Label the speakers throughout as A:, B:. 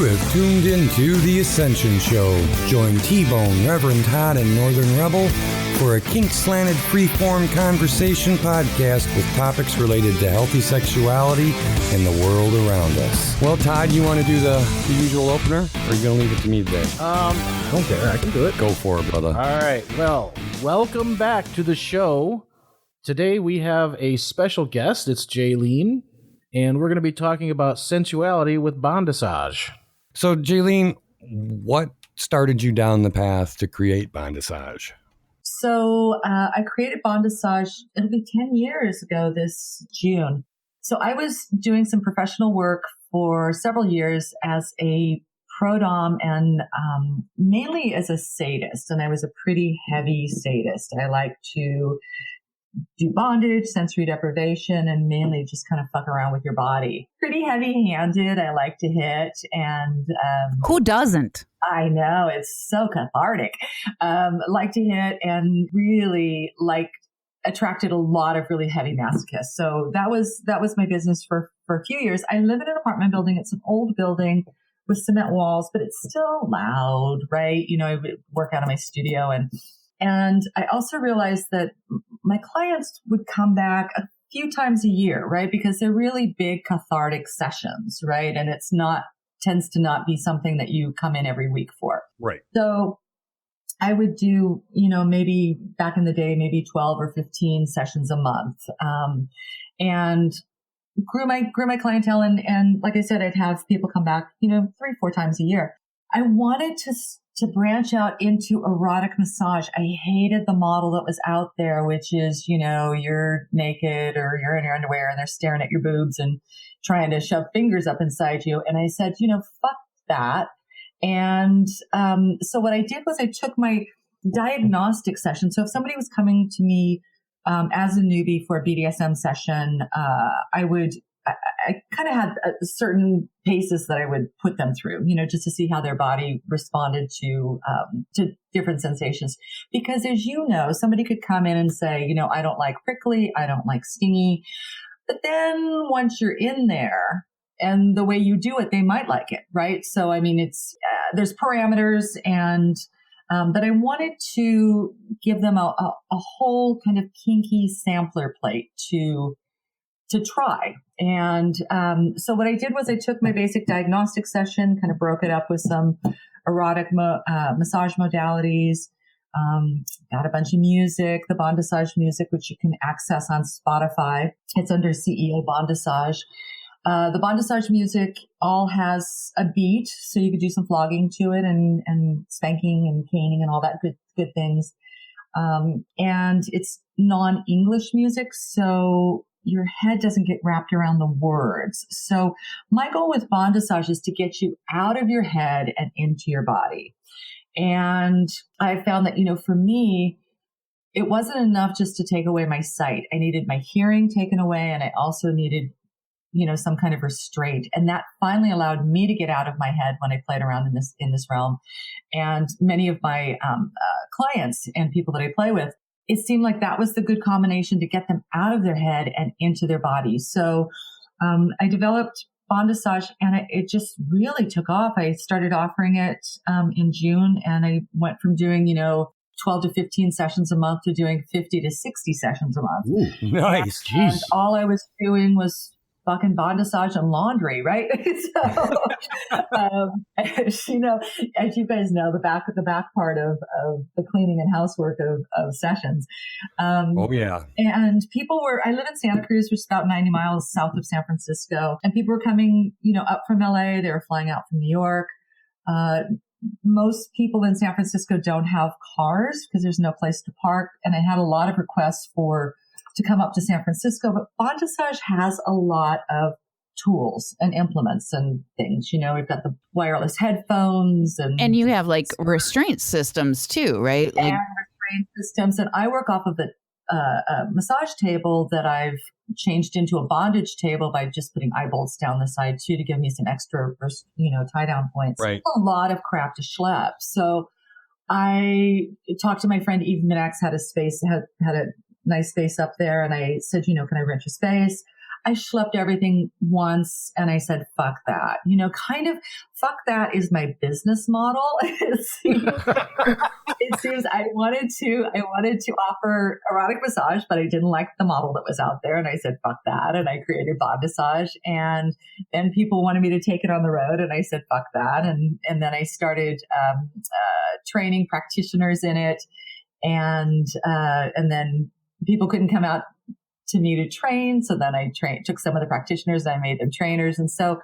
A: You have tuned into The Ascension Show. Join T-Bone, Reverend Todd, and Northern Rebel for a kink-slanted freeform conversation podcast with topics related to healthy sexuality and the world around us. Well, Todd, you want to do the usual opener, or are you going to leave it to me today?
B: I don't care. I can do it.
A: Go for it, brother.
B: All right. Well, welcome back to the show. Today we have a special guest. It's Jaeleen, and we're going to be talking about sensuality with Bondassage.
A: So, Jaeleen, what started you down the path to create Bondassage?
C: So I created Bondassage, it'll be 10 years ago this June. So I was doing some professional work for several years as a pro-dom and mainly as a sadist. And I was a pretty heavy sadist. I like to do bondage, sensory deprivation, and mainly just kind of fuck around with your body. Pretty heavy-handed. I like to hit. And
D: who doesn't?
C: I know, it's so cathartic. Like to hit and really attracted a lot of really heavy masochists. So that was my business for a few years. I live in an apartment building. It's an old building with cement walls, but it's still loud, right? You know, I would work out of my studio and I also realized that my clients would come back a few times a year, right? Because they're really big cathartic sessions, right? And tends to not be something that you come in every week for.
A: Right.
C: So I would do, maybe back in the day, maybe 12 or 15 sessions a month. And grew my clientele. And like I said, I'd have people come back, 3-4 times a year. I wanted to branch out into erotic massage. I hated the model that was out there, which is, you're naked or you're in your underwear and they're staring at your boobs and trying to shove fingers up inside you. And I said, fuck that. And so what I did was I took my diagnostic session. So if somebody was coming to me as a newbie for a BDSM session, I kind of had certain paces that I would put them through, just to see how their body responded to different sensations. Because as you know, somebody could come in and say, I don't like prickly, I don't like stingy. But then once you're in there and the way you do it, they might like it, right? So, I mean, there's parameters but I wanted to give them a whole kind of kinky sampler plate to try. And so what I did was I took my basic diagnostic session, kind of broke it up with some erotic massage modalities, got a bunch of music, the Bondassage music, which you can access on Spotify. It's under CEO Bondassage. The Bondassage music all has a beat, so you could do some flogging to it and spanking and caning and all that good things. And it's non-English music, so your head doesn't get wrapped around the words. So my goal with Bondassage is to get you out of your head and into your body. And I found that, for me, it wasn't enough just to take away my sight. I needed my hearing taken away, and I also needed, some kind of restraint. And that finally allowed me to get out of my head when I played around in this realm. And many of my clients and people that I play with, it seemed like that was the good combination to get them out of their head and into their body. So I developed Bondassage, and it just really took off. I started offering it in June, and I went from doing, 12 to 15 sessions a month to doing 50 to 60 sessions a month.
A: Ooh, nice.
C: And all I was doing was fucking Bondassage and laundry, right? So, as you guys know, the back part of the cleaning and housework of sessions.
A: Oh yeah.
C: And I live in Santa Cruz, which is about 90 miles south of San Francisco, and people were coming, up from LA. They were flying out from New York. Most people in San Francisco don't have cars because there's no place to park. And I had a lot of requests to come up to San Francisco, but Bondassage has a lot of tools and implements and things. We've got the wireless headphones
D: and you have like restraint systems too, right?
C: And restraint systems. And I work off of a massage table that I've changed into a bondage table by just putting eye bolts down the side too, to give me some extra, tie down points.
A: Right.
C: A lot of crap to schlep. So I talked to my friend Eve Minax, had a nice space up there. And I said, can I rent your space? I schlepped everything once and I said, fuck that, kind of fuck that is my business model. It seems I wanted to offer erotic massage, but I didn't like the model that was out there. And I said, fuck that. And I created Bondassage, and then people wanted me to take it on the road. And I said, fuck that. And then I started training practitioners in it. And then people couldn't come out to me to train. So then I took some of the practitioners and I made them trainers. And so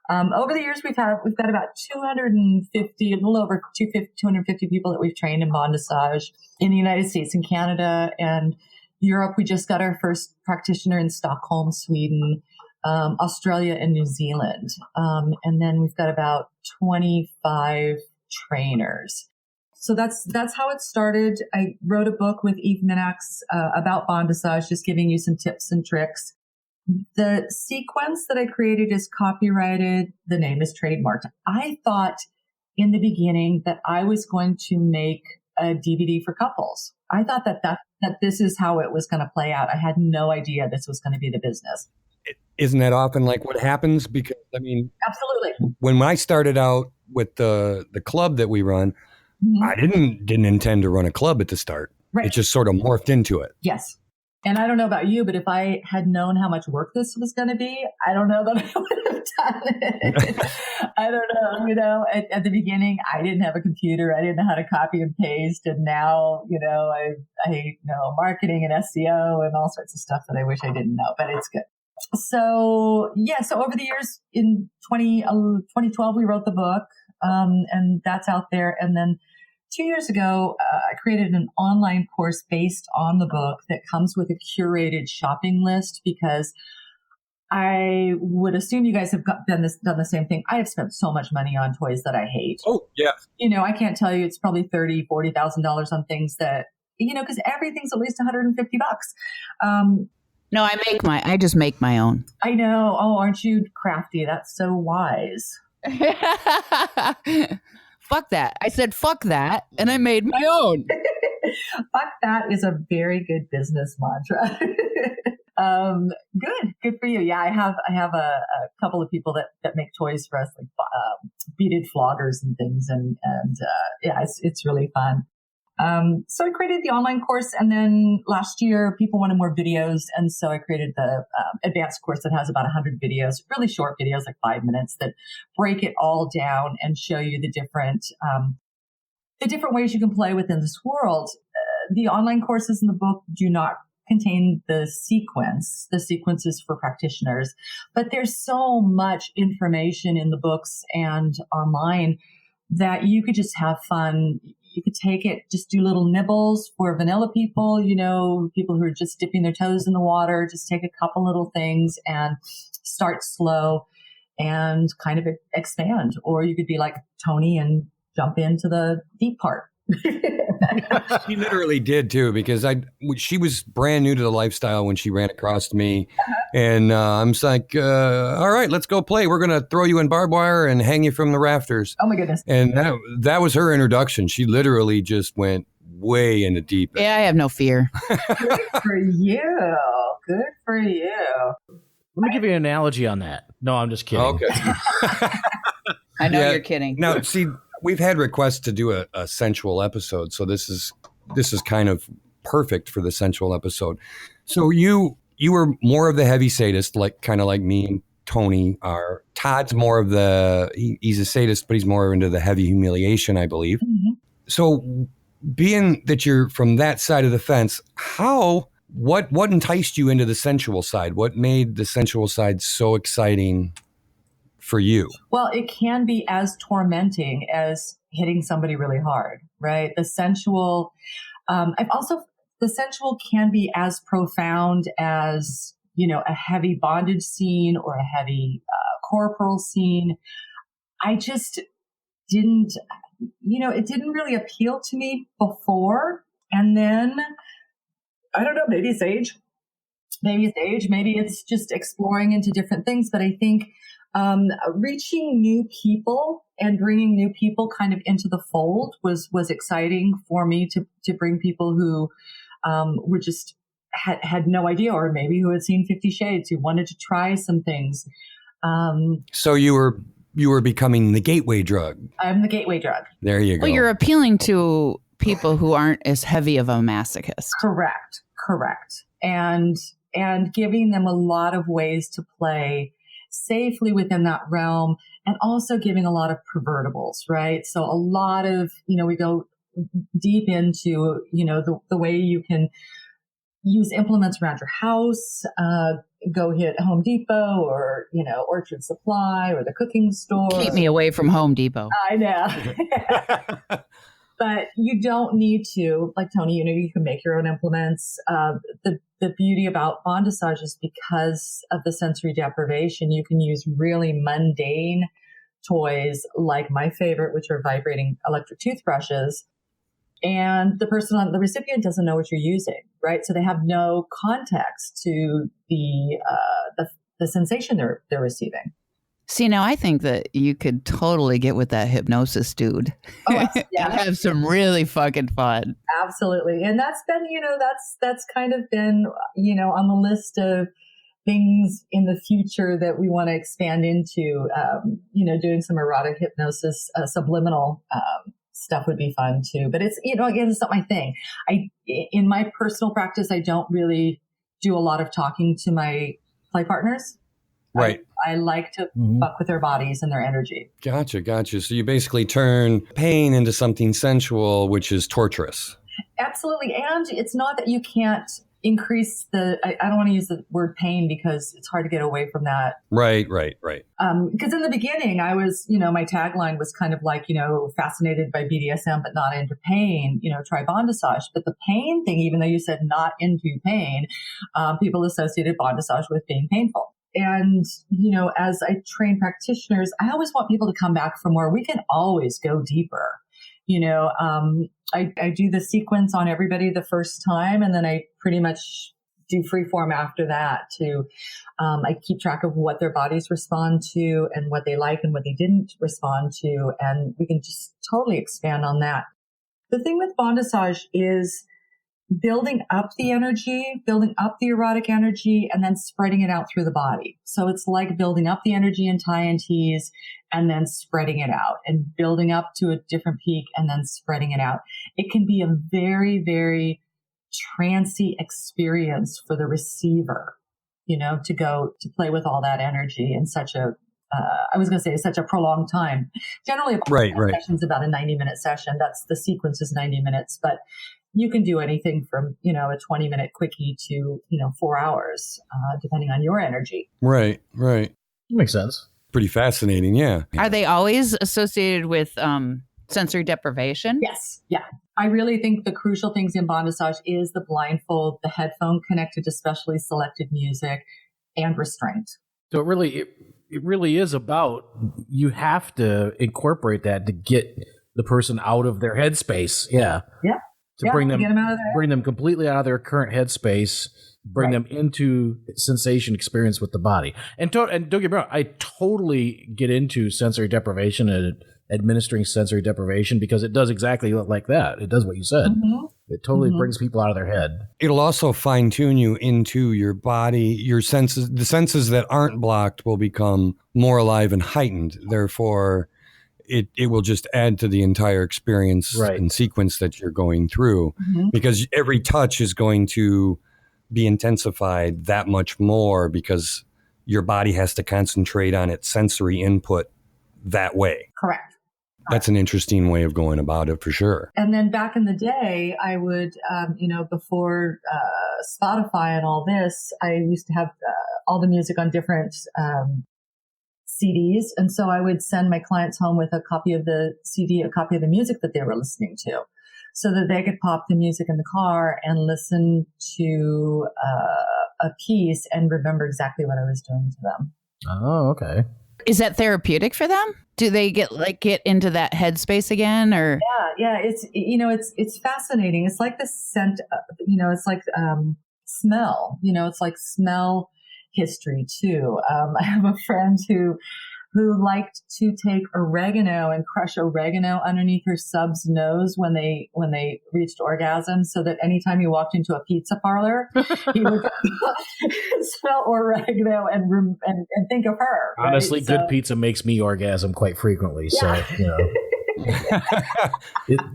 C: over the years, we've got about 250, a little over 250 people that we've trained in Bondassage in the United States and Canada and Europe. We just got our first practitioner in Stockholm, Sweden, Australia, and New Zealand. And then we've got about 25 trainers. So that's how it started. I wrote a book with Eve Minax about Bondassage, just giving you some tips and tricks. The sequence that I created is copyrighted. The name is trademarked. I thought in the beginning that I was going to make a DVD for couples. I thought that this is how it was going to play out. I had no idea this was going to be the business.
A: Isn't that often like what happens? Because
C: Absolutely.
A: When I started out with the club that we run,
C: Mm-hmm.
A: I didn't intend to run a club at the start.
C: Right.
A: It just sort of morphed into it.
C: Yes. And I don't know about you, but if I had known how much work this was going to be, I don't know that I would have done it. I don't know. At the beginning, I didn't have a computer. I didn't know how to copy and paste. And now, I know marketing and SEO and all sorts of stuff that I wish I didn't know, but it's good. So over the years in 2012, we wrote the book, and that's out there. And then 2 years ago, I created an online course based on the book that comes with a curated shopping list, because I would assume you guys have done the same thing. I have spent so much money on toys that I hate.
A: Oh, yeah.
C: I can't tell you, it's probably $30,000, $40,000 on things that, because everything's at least $150.
D: No, I just make my own.
C: I know. Oh, aren't you crafty? That's so wise.
D: Fuck that. I said, fuck that. And I made my own.
C: Fuck that is a very good business mantra. Good for you. Yeah, I have a couple of people that make toys for us, like beaded floggers and things. And it's really fun. So I created the online course, and then last year people wanted more videos. And so I created the advanced course that has about 100 videos, really short videos, like 5 minutes, that break it all down and show you the different ways you can play within this world. The online courses in the book do not contain the sequence. The sequence is for practitioners, but there's so much information in the books and online that you could just have fun. You could take it, just do little nibbles for vanilla people, people who are just dipping their toes in the water. Just take a couple little things and start slow and kind of expand. Or you could be like Tony and jump into the deep part.
A: She literally did too, because she was brand new to the lifestyle when she ran across me. And I'm just like, all right, let's go play. We're going to throw you in barbed wire and hang you from the rafters.
C: Oh my goodness.
A: And that was her introduction. She literally just went way into deep.
D: Yeah, I have no fear.
C: Good for you. Good for you.
B: Let me give you an analogy on that. No, I'm just kidding.
A: Okay.
D: I know you're kidding.
A: Now, see, we've had requests to do a sensual episode, so this is kind of perfect for the sensual episode. So you were more of the heavy sadist, kind of like me and Tony are. Todd's more of he's a sadist, but he's more into the heavy humiliation, I believe. Mm-hmm. So being that you're from that side of the fence, what enticed you into the sensual side? What made the sensual side so exciting for you?
C: Well, it can be as tormenting as hitting somebody really hard, right? The sensual, the sensual can be as profound as, a heavy bondage scene or a heavy corporal scene. I just didn't, it didn't really appeal to me before. And then, I don't know, maybe it's age, maybe it's just exploring into different things. But I think reaching new people and bringing new people kind of into the fold was exciting for me to bring people who were just had no idea, or maybe who had seen 50 Shades, who wanted to try some things.
A: So you were becoming the gateway drug.
C: I'm the gateway drug.
A: There you go.
D: Well, you're appealing to people who aren't as heavy of a masochist.
C: Correct. And giving them a lot of ways to play safely within that realm, and also giving a lot of pervertibles, right? So a lot of, we go deep into, the way you can use implements around your house, go hit Home Depot or, Orchard Supply or the cooking store.
D: Keep me away from Home Depot.
C: I know. But you don't need to, like Tony, you can make your own implements. The beauty about Bondassage is because of the sensory deprivation, you can use really mundane toys like my favorite, which are vibrating electric toothbrushes. And the recipient doesn't know what you're using, right? So they have no context to the sensation they're receiving.
D: See, now I think that you could totally get with that hypnosis dude.
C: Oh, yeah.
D: And have some really fucking fun.
C: Absolutely. And that's been, that's kind of been, on the list of things in the future that we want to expand into, doing some erotic hypnosis, subliminal, stuff would be fun too. But it's, again, it's not my thing. In my personal practice, I don't really do a lot of talking to my play partners.
A: Right.
C: I like to fuck with their bodies and their energy. Gotcha.
A: So you basically turn pain into something sensual, which is torturous.
C: Absolutely. And it's not that you can't increase I don't want to use the word pain because it's hard to get away from that.
A: Right.
C: Because in the beginning, I was, my tagline was kind of like, fascinated by BDSM, but not into pain, try Bondassage. But the pain thing, even though you said not into pain, people associated Bondassage with being painful. And, as I train practitioners, I always want people to come back for more. We can always go deeper. I do the sequence on everybody the first time, and then I pretty much do free form after that I keep track of what their bodies respond to and what they like and what they didn't respond to. And we can just totally expand on that. The thing with Bondassage is building up the energy, building up the erotic energy, and then spreading it out through the body. So it's like building up the energy in tie and tease and then spreading it out, and building up to a different peak and then spreading it out. It can be a very, very trancy experience for the receiver, to play with all that energy in such a, such a prolonged time. Generally, a session's about a 90-minute session. That's the sequence is 90 minutes, but you can do anything from, a 20-minute quickie to, 4 hours, depending on your energy.
A: Right.
B: Makes sense.
A: Pretty fascinating, yeah.
D: Are they always associated with sensory deprivation?
C: Yes, yeah. I really think the crucial things in Bondassage is the blindfold, the headphone connected to specially selected music, and restraint.
B: So it really is about, you have to incorporate that to get the person out of their headspace. Yeah. Bring them completely out of their current headspace, bring them into sensation experience with the body. And don't get me wrong, I totally get into sensory deprivation and administering sensory deprivation because it does exactly like that. It does what you said. Mm-hmm. It totally brings people out of their head. It'll
A: also fine tune you into your body, your senses. The senses that aren't blocked will become more alive and heightened. Therefore, it will just add to the entire experience and sequence that you're going through, because every touch is going to be intensified that much more because your body has to concentrate on its sensory input that way.
C: Correct.
A: That's an interesting way of going about it for sure.
C: And then back in the day, I would, before Spotify and all this, I used to have all the music on different CDs. And so I would send my clients home with a copy of the CD, a copy of the music that they were listening to, so that they could pop the music in the car and listen to a piece and remember exactly what I was doing to them.
B: Oh, okay.
D: Is that therapeutic for them? Do they get into that headspace again, or?
C: Yeah. It's fascinating. It's like the scent, it's like smell, it's like smell history too. I have a friend who who liked to take oregano and crush oregano underneath her sub's nose when they reached orgasm, so that anytime he walked into a pizza parlor, he would smell oregano and think of her. Right?
B: Honestly, good pizza makes me orgasm quite frequently.
C: Yeah.
B: So,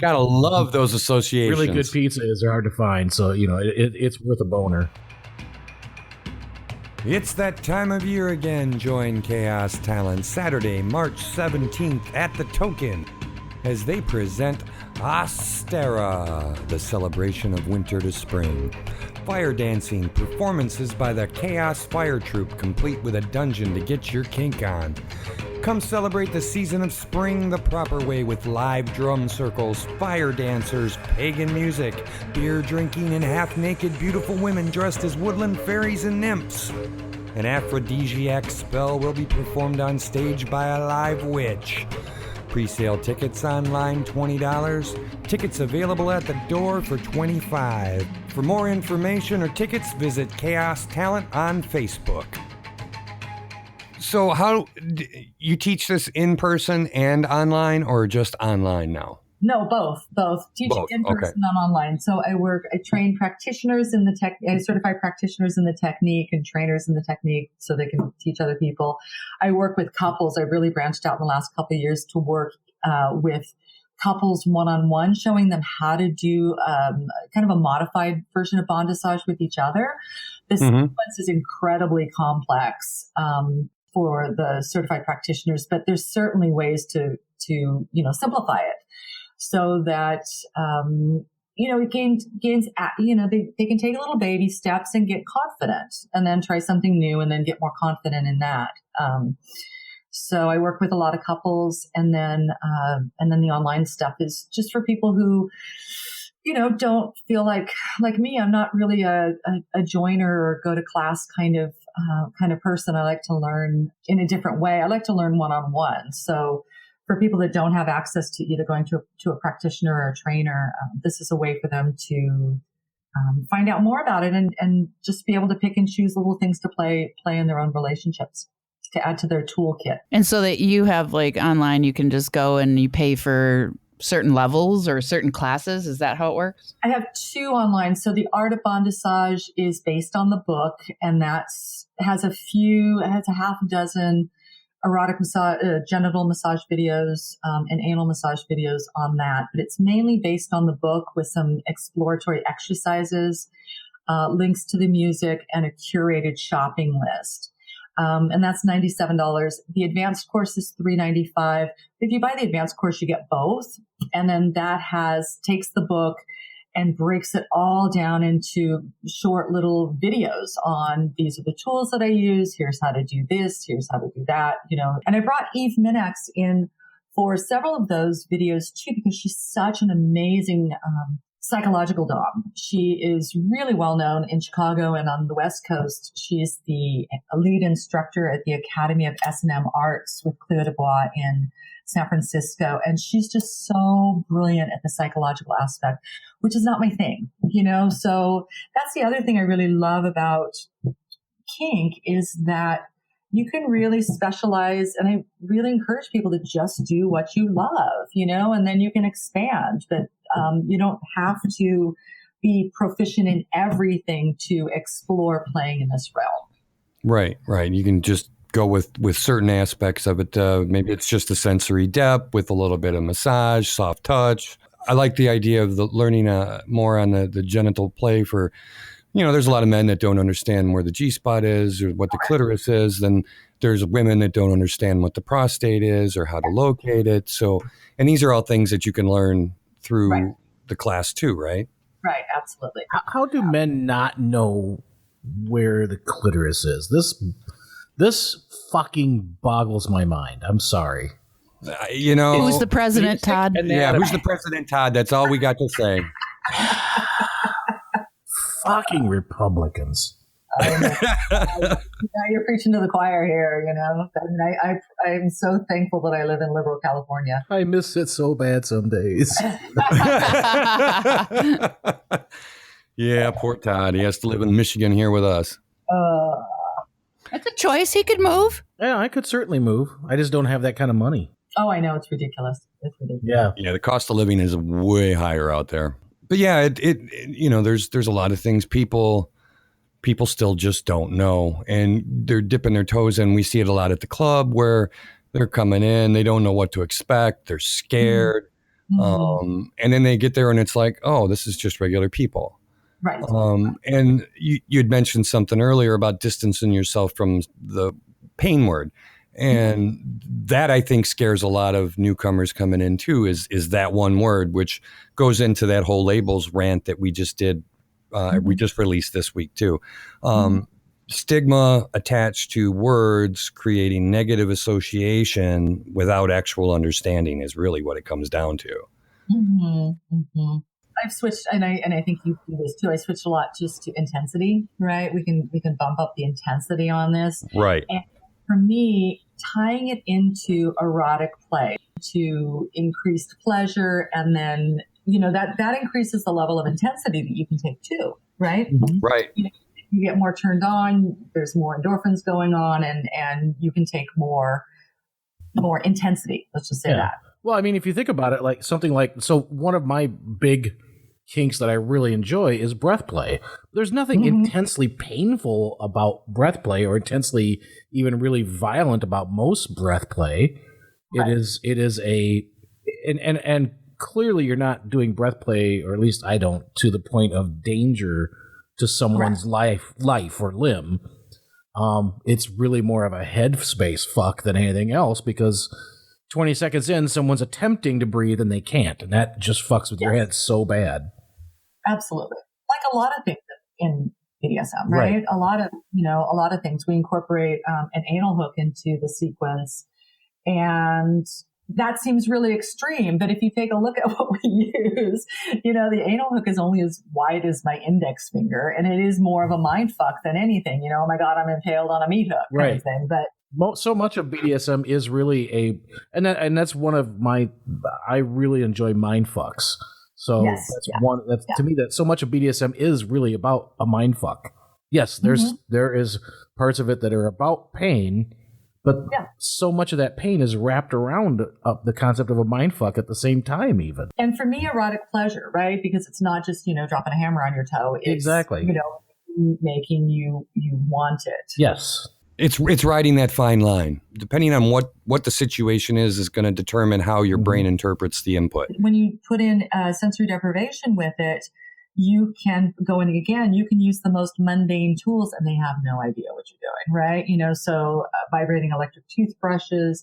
A: Gotta love those associations.
B: Really good pizza is hard to find, so it's worth a boner.
A: It's that time of year again. Join Chaos Talent Saturday, March 17th at the Token as they present Astera, the celebration of winter to spring. Fire dancing, performances by the Chaos Fire Troupe, complete with a dungeon to get your kink on. Come celebrate the season of spring the proper way with live drum circles, fire dancers, pagan music, beer drinking, and half-naked beautiful women dressed as woodland fairies and nymphs. An aphrodisiac spell will be performed on stage by a live witch. Pre-sale tickets online, $20. Tickets available at the door for $25. For more information or tickets, visit Chaos Talent on Facebook. So how you teach this in person and online, or just online now?
C: No, both. Teaching in person and online. So I train practitioners in I certify practitioners in the technique and trainers in the technique so they can teach other people. I work with couples. I've really branched out in the last couple of years to work with couples one-on-one, showing them how to do kind of a modified version of Bondassage with each other. The sequence is incredibly complex for the certified practitioners, but there's certainly ways to simplify it so that it gains they can take a little baby steps and get confident, and then try something new and then get more confident in that. So I work with a lot of couples, and then the online stuff is just for people who, don't feel like me. I'm not really a joiner or go to class kind of person. I like to learn in a different way. I like to learn one-on-one. So for people that don't have access to either going to a practitioner or a trainer, this is a way for them to find out more about it and just be able to pick and choose little things to play in their own relationships, to add to their toolkit.
D: And so that you have online, you can just go and you pay for certain levels or certain classes. Is that how it works?
C: I have 2 online. So the Art of Bondassage is based on the book, and has a half a dozen erotic massage, genital massage videos, and anal massage videos on that. But it's mainly based on the book with some exploratory exercises, links to the music, and a curated shopping list. And that's $97. The advanced course is $395. If you buy the advanced course, you get both. And then that takes the book and breaks it all down into short little videos on, these are the tools that I use. Here's how to do this. Here's how to do that, And I brought Eve Minax in for several of those videos too, because she's such an amazing, psychological dom. She is really well known in Chicago and on the West Coast. She's the lead instructor at the Academy of S&M Arts with Cleo Dubois in San Francisco. And she's just so brilliant at the psychological aspect, which is not my thing, So that's the other thing I really love about kink, is that you can really specialize. And I really encourage people to just do what you love, and then you can expand. But you don't have to be proficient in everything to explore playing in this realm.
A: Right. You can just go with certain aspects of it. Maybe it's just the sensory depth with a little bit of massage, soft touch. I like the idea of learning more on the genital play for, there's a lot of men that don't understand where the G-spot is or what the clitoris is. Then there's women that don't understand what the prostate is or how to locate it. So, and these are all things that you can learn through the class too, right?
C: Right, absolutely.
B: How do men not know where the clitoris is? This fucking boggles my mind. I'm sorry.
D: Who's the president, Todd?
A: Who's the president, Todd? That's all we got to say.
B: Fucking Republicans.
C: Now you're preaching to the choir here, I'm so thankful that I live in liberal California.
B: I miss it so bad some days.
A: Yeah, poor Todd. He has to live in Michigan here with us.
D: That's a choice. He could move.
B: Yeah, I could certainly move. I just don't have that kind of money.
C: Oh, I know. It's ridiculous. It's ridiculous.
B: Yeah.
A: Yeah, the cost of living is way higher out there. But yeah, there's a lot of things people still just don't know, and they're dipping their toes in. We see it a lot at the club where they're coming in, they don't know what to expect, they're scared, and then they get there and it's like, oh, this is just regular people.
C: Right.
A: And you'd mentioned something earlier about distancing yourself from the pain word. And that, I think, scares a lot of newcomers coming in too, is that one word, which goes into that whole labels rant that we just did. We just released this week too. Stigma attached to words, creating negative association without actual understanding is really what it comes down to.
C: I've switched, and I think you do this too. I switched a lot just to intensity, right? We can bump up the intensity on this.
A: Right.
C: And for me, tying it into erotic play to increased pleasure, and then, that increases the level of intensity that you can take too, right?
A: Right.
C: You get more turned on, there's more endorphins going on, and you can take more intensity. Let's just say that.
B: Well, I mean, if you think about it, so one of my big kinks that I really enjoy is breath play. There's nothing intensely painful about breath play, or intensely even really violent about most breath play. Right. It is and clearly you're not doing breath play, or at least I don't, to the point of danger to someone's life or limb. It's really more of a headspace fuck than anything else, because 20 seconds in, someone's attempting to breathe and they can't, and that just fucks with your head so bad.
C: Absolutely. Like a lot of things in BDSM, right? A lot of things. We incorporate an anal hook into the sequence, and that seems really extreme. But if you take a look at what we use, the anal hook is only as wide as my index finger, and it is more of a mind fuck than anything. Oh my God, I'm impaled on a meat hook kind of thing. But
B: so much of BDSM is really that's one of my, I really enjoy mind fucks. So to me, that so much of BDSM is really about a mind fuck. Yes, there is parts of it that are about pain, but so much of that pain is wrapped around the concept of a mind fuck at the same time, even.
C: And for me, erotic pleasure, right? Because it's not just, dropping a hammer on your toe. It's,
B: exactly.
C: Making you want it.
B: Yes.
A: It's riding that fine line. Depending on what the situation is going to determine how your brain interprets the input.
C: When you put in sensory deprivation with it, you can go in again. You can use the most mundane tools, and they have no idea what you're doing, right? So vibrating electric toothbrushes,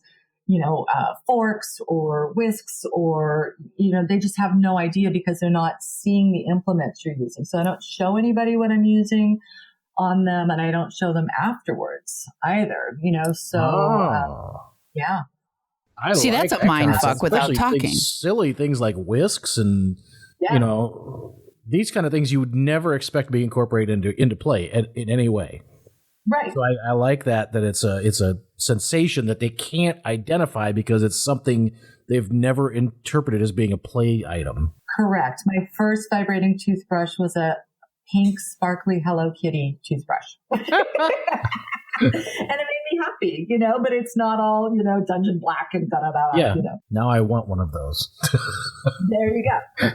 C: forks or whisks, or they just have no idea because they're not seeing the implements you're using. So I don't show anybody what I'm using on them, and I don't show them afterwards either, yeah.
D: See, that's a mind fuck without talking.
B: Silly things like whisks and, these kind of things you would never expect to be incorporated into play in any way.
C: Right.
B: So I like that it's a sensation that they can't identify because it's something they've never interpreted as being a play item.
C: Correct. My first vibrating toothbrush was a pink, sparkly Hello Kitty toothbrush. And it made me happy, but it's not all, dungeon black and da-da-da.
B: Yeah. Now I want one of those.
C: There you go.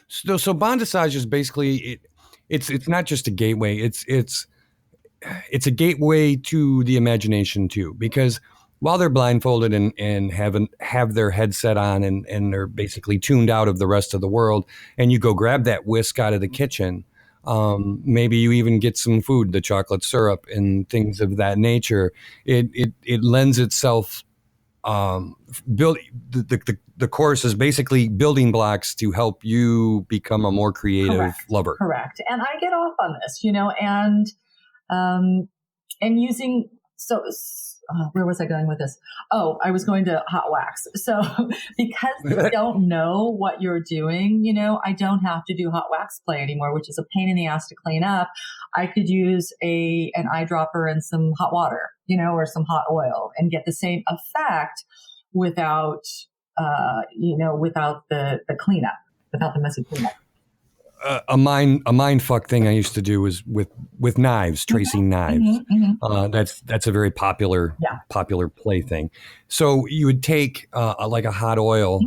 A: So Bondassage is basically, it's not just a gateway. It's a gateway to the imagination too, because while they're blindfolded and have their headset on and they're basically tuned out of the rest of the world, and you go grab that whisk out of the kitchen, maybe you even get some food, the chocolate syrup and things of that nature. It lends itself. The course is basically building blocks to help you become a more creative lover.
C: Correct. And I get off on this, and using where was I going with this? Oh, I was going to hot wax. So because they don't know what you're doing, I don't have to do hot wax play anymore, which is a pain in the ass to clean up. I could use an eyedropper and some hot water, or some hot oil, and get the same effect without the cleanup, without the messy cleanup.
A: a mind fuck thing I used to do was with knives, tracing knives. That's a very popular play thing. So you would take like a hot oil,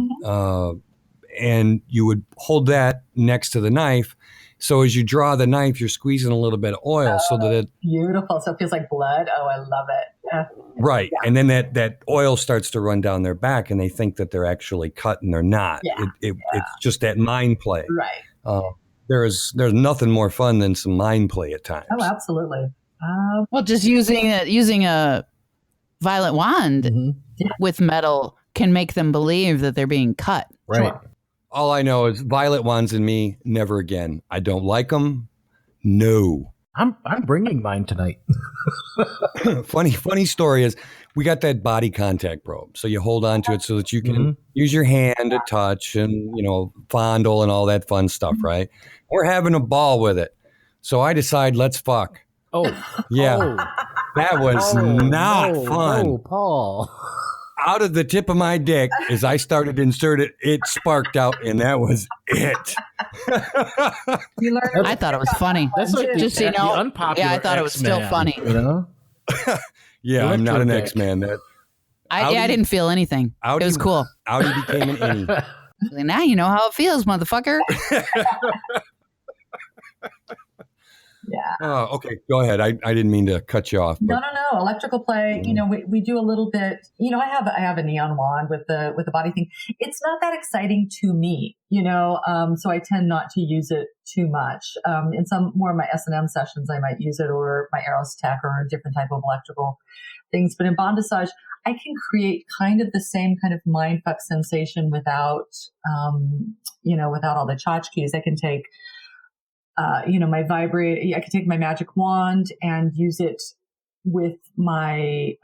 A: and you would hold that next to the knife. So as you draw the knife, you're squeezing a little bit of oil so that it
C: beautiful. So it feels like blood. Oh, I love it.
A: Right. Yeah. And then that oil starts to run down their back and they think that they're actually cut and they're not. Yeah. It's just that mind play.
C: Right.
A: There's nothing more fun than some mind play at times.
C: Oh, absolutely.
D: Well, just using a violet wand with metal can make them believe that they're being cut.
A: Right. Sure. All I know is violet wands and me, never again. I don't like them. No.
B: I'm bringing mine tonight.
A: Funny story is we got that body contact probe. So you hold on to it so that you can use your hand to touch and, fondle and all that fun stuff, right? We're having a ball with it. So I decide, let's fuck.
B: Oh.
A: Yeah. Oh. That was not fun.
B: Oh, Paul.
A: Out of the tip of my dick, as I started to insert it, it sparked out, and that was it.
D: I thought it was funny.
B: That's like just the unpopular.
D: Yeah, I thought it was still funny.
A: Yeah, I'm not an X-Man.
D: I didn't feel anything. It was cool.
A: Audi became an innie.
D: Now you know how it feels, motherfucker.
C: Yeah.
A: Oh, okay. Go ahead. I didn't mean to cut you off.
C: But. No. Electrical play. We do a little bit. I have a neon wand with the body thing. It's not that exciting to me. So I tend not to use it too much. In some more of my S&M sessions, I might use it, or my Eros Tech, or a different type of electrical things. But in Bondassage, I can create kind of the same kind of mindfuck sensation without all the tchotchkes. I can take. My I could take my magic wand and use it with my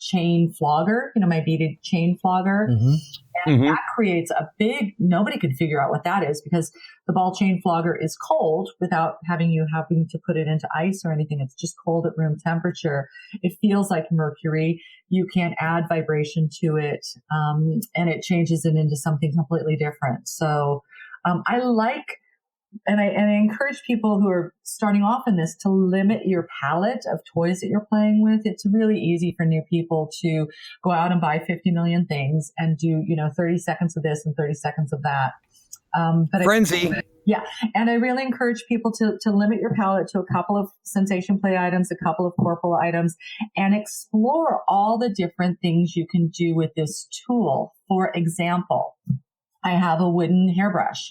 C: chain flogger, my beaded chain flogger. And that creates nobody could figure out what that is, because the ball chain flogger is cold without having to put it into ice or anything. It's just cold at room temperature. It feels like mercury. You can add vibration to it, and it changes it into something completely different. So I like... And I encourage people who are starting off in this to limit your palette of toys that you're playing with. It's really easy for new people to go out and buy 50 million things and do, 30 seconds of this and 30 seconds of that.
A: Frenzy.
C: And I really encourage people to limit your palette to a couple of sensation play items, a couple of corporal items, and explore all the different things you can do with this tool. For example, I have a wooden hairbrush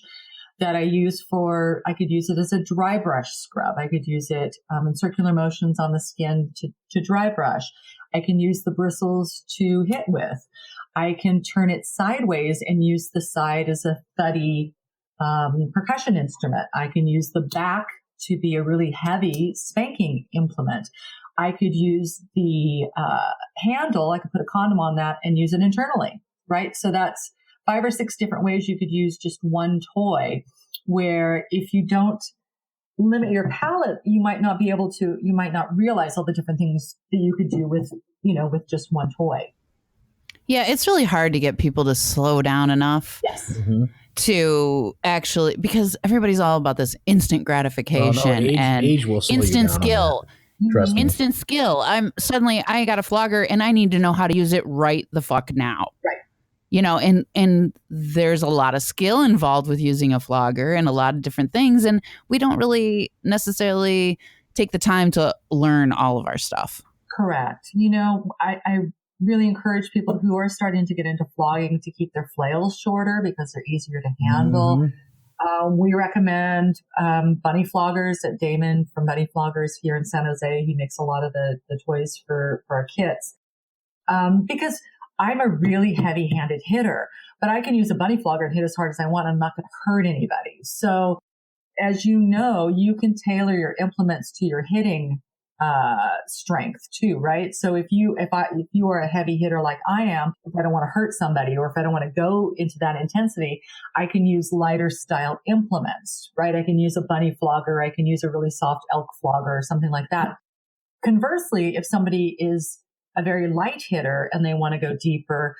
C: that I could use it as a dry brush scrub. I could use it in circular motions on the skin to dry brush. I can use the bristles to hit with. I can turn it sideways and use the side as a thuddy percussion instrument. I can use the back to be a really heavy spanking implement. I could use the handle. I could put a condom on that and use it internally, right? So that's 5 or 6 different ways you could use just one toy, where if you don't limit your palette, you might not realize all the different things that you could do with just one toy.
D: Yeah, it's really hard to get people to slow down enough.
C: Yes.
D: To actually, because everybody's all about this instant gratification and
B: age will slow
D: instant
B: you down
D: skill.
B: Trust me.
D: Instant skill. I got a flogger and I need to know how to use it right the fuck now.
C: Right.
D: And there's a lot of skill involved with using a flogger and a lot of different things. And we don't really necessarily take the time to learn all of our stuff.
C: Correct. I really encourage people who are starting to get into flogging to keep their flails shorter because they're easier to handle. We recommend bunny floggers at Damon from Bunny Floggers here in San Jose. He makes a lot of the toys for our kits. Because I'm a really heavy-handed hitter, but I can use a bunny flogger and hit as hard as I want. I'm not going to hurt anybody. So as you know, you can tailor your implements to your hitting strength too, right? So if you are a heavy hitter like I am, if I don't want to hurt somebody or if I don't want to go into that intensity, I can use lighter style implements, right? I can use a bunny flogger. I can use a really soft elk flogger or something like that. Conversely, if somebody is a very light hitter and they want to go deeper,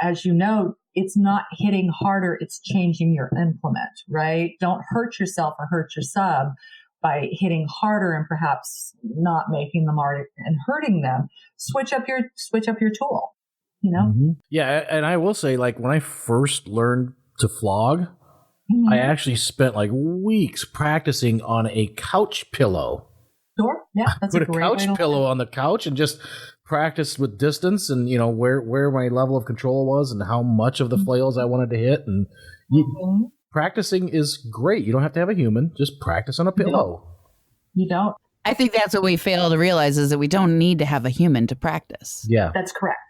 C: as you know, it's not hitting harder, it's changing your implement, right? Don't hurt yourself or hurt your sub by hitting harder and perhaps not making them hard and hurting them. Switch up your tool,
B: Yeah, and I will say, like, when I first learned to flog, I actually spent like weeks practicing on a couch pillow.
C: Sure. Yeah, that's
B: Put a couch pillow on the couch and just practice with distance and where my level of control was and how much of the flails I wanted to hit. And practicing is great. You don't have to have a human. Just practice on a pillow.
C: You don't.
D: I think that's what we fail to realize is that we don't need to have a human to practice.
B: Yeah,
C: that's correct.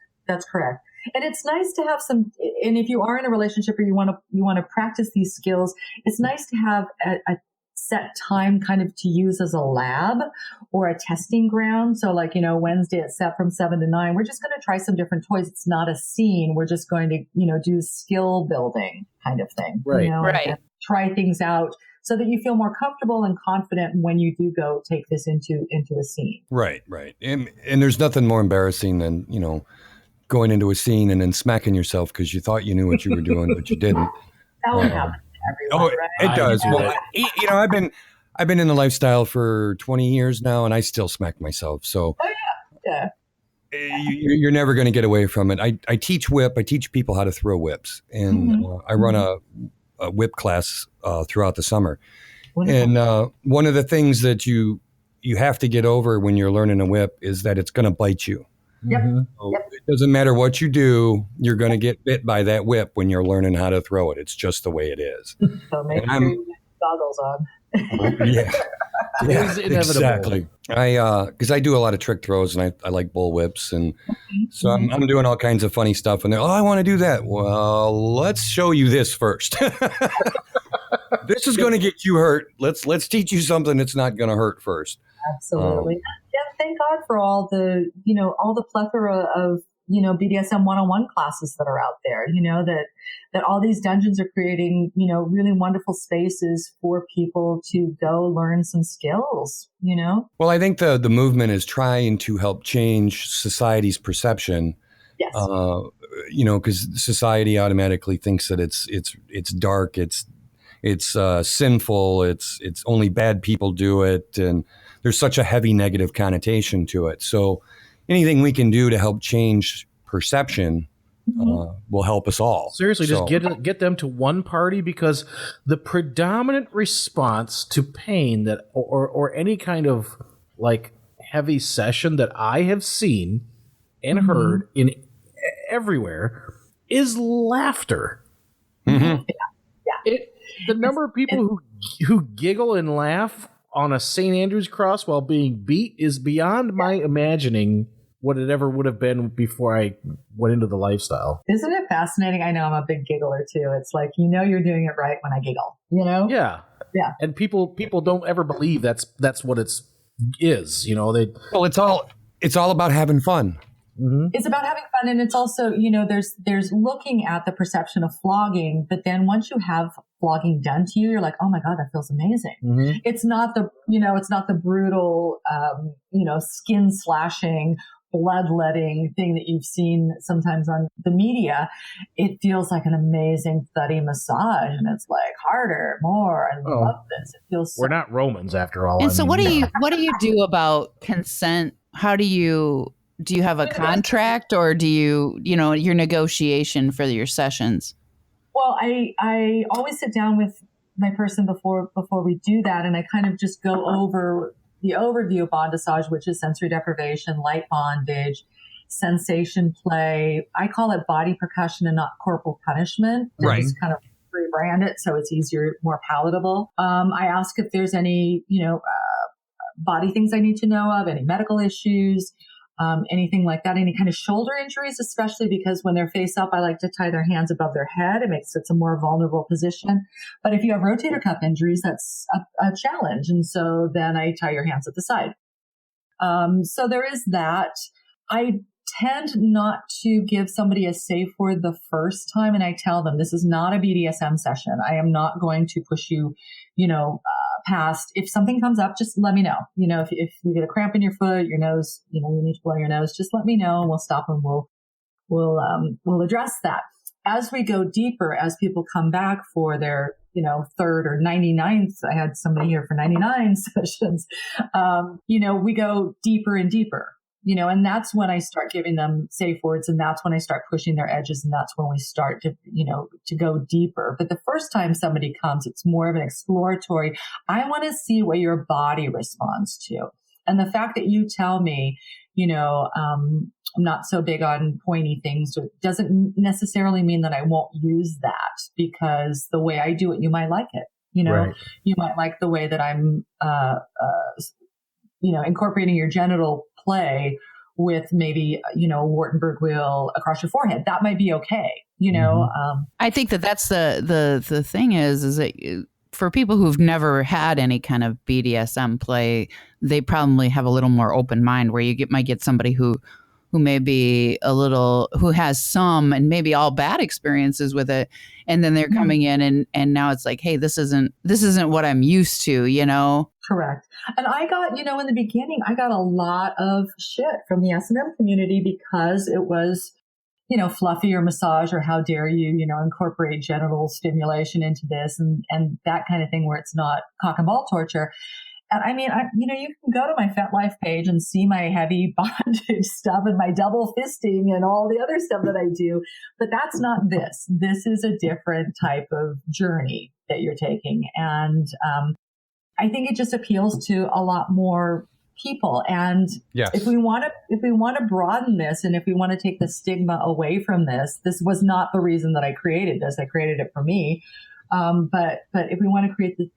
C: And it's nice to have some. And if you are in a relationship or you want to practice these skills, it's nice to have a set time kind of to use as a lab or a testing ground. So like, Wednesday at set from 7 to 9, we're just going to try some different toys. It's not a scene. We're just going to, do skill building kind of thing.
B: Right.
C: And try things out so that you feel more comfortable and confident when you do go take this into a scene.
A: Right. And there's nothing more embarrassing than, going into a scene and then smacking yourself because you thought you knew what you were doing, but you didn't.
C: That would happen. Everyone, right?
A: It does. Well, I've been in the lifestyle for 20 years now, and I still smack myself. So, you're never going to get away from it. I teach whip. I teach people how to throw whips, and I run a whip class throughout the summer. Wonderful. And one of the things that you have to get over when you're learning a whip is that it's going to bite you.
C: Yep.
A: So it doesn't matter what you do, you're going to get bit by that whip when you're learning how to throw it. It's just the way it is.
C: So make sure you get goggles on.
A: Yeah, exactly. Because I do a lot of trick throws and I like bull whips. And so I'm doing all kinds of funny stuff. And they're, I want to do that. Well, let's show you this first. This is going to get you hurt. Let's teach you something that's not going to hurt first.
C: Absolutely. Thank God for all the plethora of, BDSM 101 classes that are out there, that all these dungeons are creating, really wonderful spaces for people to go learn some skills,
A: Well, I think the movement is trying to help change society's perception.
C: Yes.
A: Because society automatically thinks that it's dark, it's sinful, it's only bad people do it, and there's such a heavy negative connotation to it. So anything we can do to help change perception will help us all.
B: Seriously, just get them to one party, because the predominant response to pain that or any kind of like heavy session that I have seen and heard in everywhere is laughter.
A: Mm-hmm.
B: The number of people who giggle and laugh on a St. Andrew's cross while being beat is beyond my imagining what it ever would have been before I went into the lifestyle.
C: Isn't it fascinating? I know I'm a big giggler too. It's like, you're doing it right when I giggle,
B: Yeah. Yeah. And people don't ever believe that's what it is,
A: Well, it's all about having fun.
C: Mm-hmm. It's about having fun. And it's also, there's looking at the perception of flogging, but then once you have flogging done to you, you're like, oh my God, that feels amazing. Mm-hmm. It's not the brutal, skin slashing, bloodletting thing that you've seen sometimes on the media. It feels like an amazing thuddy massage, and it's like harder, more. I love this. It feels.
B: We're not Romans after all.
D: And so, what do you do about consent? How do you have a contract, or do your negotiation for your sessions?
C: Well, I always sit down with my person before we do that, and I kind of just go over the overview of Bondassage, which is sensory deprivation, light bondage, sensation play. I call it body percussion and not corporal punishment.
A: Right.
C: Just kind of rebrand it so it's easier, more palatable. I ask if there's any, body things I need to know of, any medical issues, anything like that, any kind of shoulder injuries, especially because when they're face up, I like to tie their hands above their head. It makes it a more vulnerable position. But if you have rotator cuff injuries, that's a challenge. And so then I tie your hands at the side. So there is that. I tend not to give somebody a safe word the first time. And I tell them, this is not a BDSM session. I am not going to push you, past. If something comes up, just let me know. If you get a cramp in your foot, your nose, you need to blow your nose, just let me know and we'll stop and we'll we'll address that. As we go deeper, as people come back for their, third or 99th, I had somebody here for 99 sessions, we go deeper and deeper, and that's when I start giving them safe words, and that's when I start pushing their edges, and that's when we start to, to go deeper. But the first time somebody comes, it's more of an exploratory. I want to see what your body responds to. And the fact that you tell me, I'm not so big on pointy things doesn't necessarily mean that I won't use that, because the way I do it, you might like it.
B: Right.
C: You might like the way that I'm, incorporating your genital play with maybe, a Wartenberg wheel across your forehead. That might be okay.
D: I think that's the thing is that for people who've never had any kind of BDSM play, they probably have a little more open mind, where might get somebody who may be who has some and maybe all bad experiences with it. And then they're coming in and now it's like, hey, this isn't what I'm used to,
C: Correct. And I got, in the beginning, I got a lot of shit from the S&M community because it was, fluffy or massage, or how dare you, incorporate genital stimulation into this and that kind of thing, where it's not cock and ball torture. And I mean, you can go to my FetLife page and see my heavy bondage stuff and my double fisting and all the other stuff that I do. But that's not this. This is a different type of journey that you're taking. And I think it just appeals to a lot more people. And if we want to broaden this, and if we want to take the stigma away from this was not the reason that I created this. I created it for me. But if we want to create the,